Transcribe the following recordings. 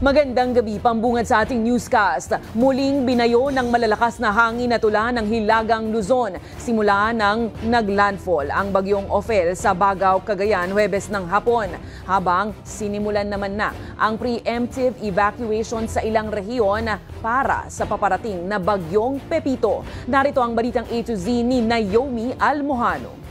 Magandang gabi, pambungad sa ating newscast. Muling binayo ng malalakas na hangin at ulan ng Hilagang Luzon simula nang naglandfall ang bagyong Ophel sa Bagao, Cagayan, Huwebes ng hapon. Habang sinimulan naman na ang preemptive evacuation sa ilang rehiyon para sa paparating na bagyong Pepito. Narito ang balitang A to Z ni Naomi Almojano.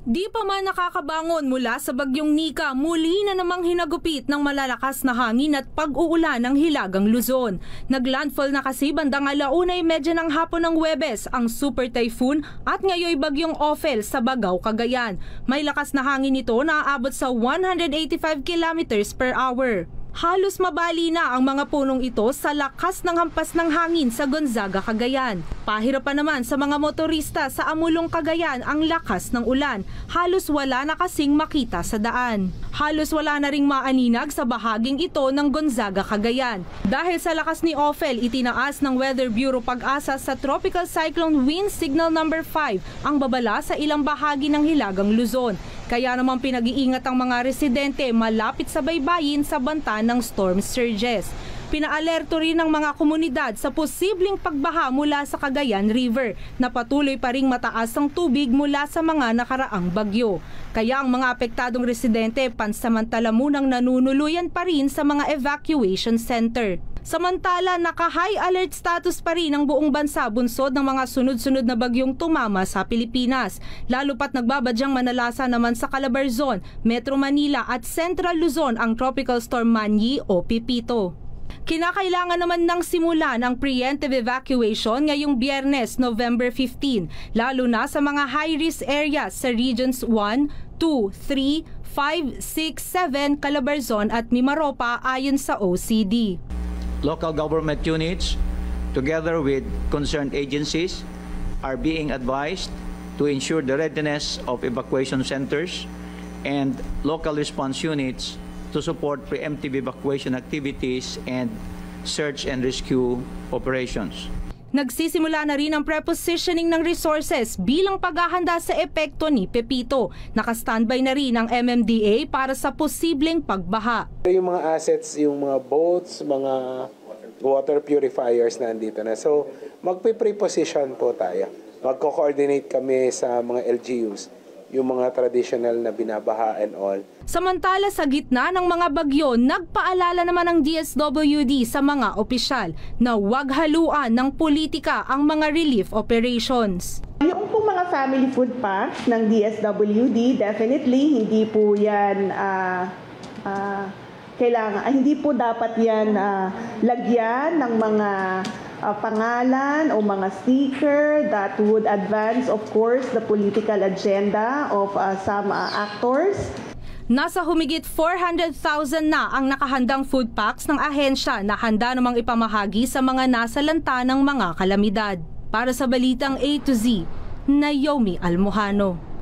Di pa man nakakabangon mula sa bagyong Nika, muli na namang hinagupit ng malalakas na hangin at pag-uulan ng Hilagang Luzon. Naglandfall na kasi bandang 1:30 ng hapon ng Huwebes ang Super Typhoon at ngayoy bagyong Ophel sa Bagao, Cagayan. May lakas na hangin nito na aabot sa 185 kilometers per hour. Halos mabali na ang mga punong ito sa lakas ng hampas ng hangin sa Gonzaga, Cagayan. Pahirapan naman sa mga motorista sa Amulong, Cagayan ang lakas ng ulan. Halos wala na kasing makita sa daan. Halos wala na ring maaninag sa bahaging ito ng Gonzaga, Cagayan. Dahil sa lakas ni Ophel, itinaas ng Weather Bureau Pag-asa sa Tropical Cyclone Wind Signal number 5 ang babala sa ilang bahagi ng Hilagang Luzon. Kaya naman pinag-iingat ang mga residente malapit sa baybayin sa banta ng storm surges. Pinaalerto rin ng mga komunidad sa posibleng pagbaha mula sa Cagayan River na patuloy pa ring mataas ang tubig mula sa mga nakaraang bagyo. Kaya ang mga apektadong residente pansamantala munang nanunuluyan pa rin sa mga evacuation center. Samantala, naka-high alert status pa rin ang buong bansa bunsod ng mga sunod-sunod na bagyong tumama sa Pilipinas. Lalo pat nagbabadyang manalasa naman sa Calabarzon, Metro Manila at Central Luzon ang Tropical Storm Manyi o Pepito. Kinakailangan naman ng simulan ang preemptive evacuation ngayong Biyernes, November 15, lalo na sa mga high-risk areas sa Regions 1, 2, 3, 5, 6, 7, Calabarzon at Mimaropa ayon sa OCD. Local government units, together with concerned agencies, are being advised to ensure the readiness of evacuation centers and local response units to support preemptive evacuation activities and search and rescue operations. Nagsisimula na rin ang prepositioning ng resources bilang paghahanda sa epekto ni Pepito. Naka-standby na rin ang MMDA para sa posibleng pagbaha. Yung mga assets, yung mga boats, mga water purifiers na andito na. So, magpe-preposition po tayo. Magko-coordinate kami sa mga LGUs, yung mga traditional na binabaha and all. Samantala sa gitna ng mga bagyo, nagpaalala naman ang DSWD sa mga opisyal na huwag haluan ng politika ang mga relief operations. Yung po mga family food packs ng DSWD, definitely hindi po yan hindi po dapat yan lagyan ng mga pangalan o mga sticker that would advance, of course, the political agenda of some actors. Nasa humigit 400,000 na ang nakahandang food packs ng ahensya na handa namang ipamahagi sa mga nasalanta ng mga kalamidad. Para sa Balitang A to Z, Naomi Almojano.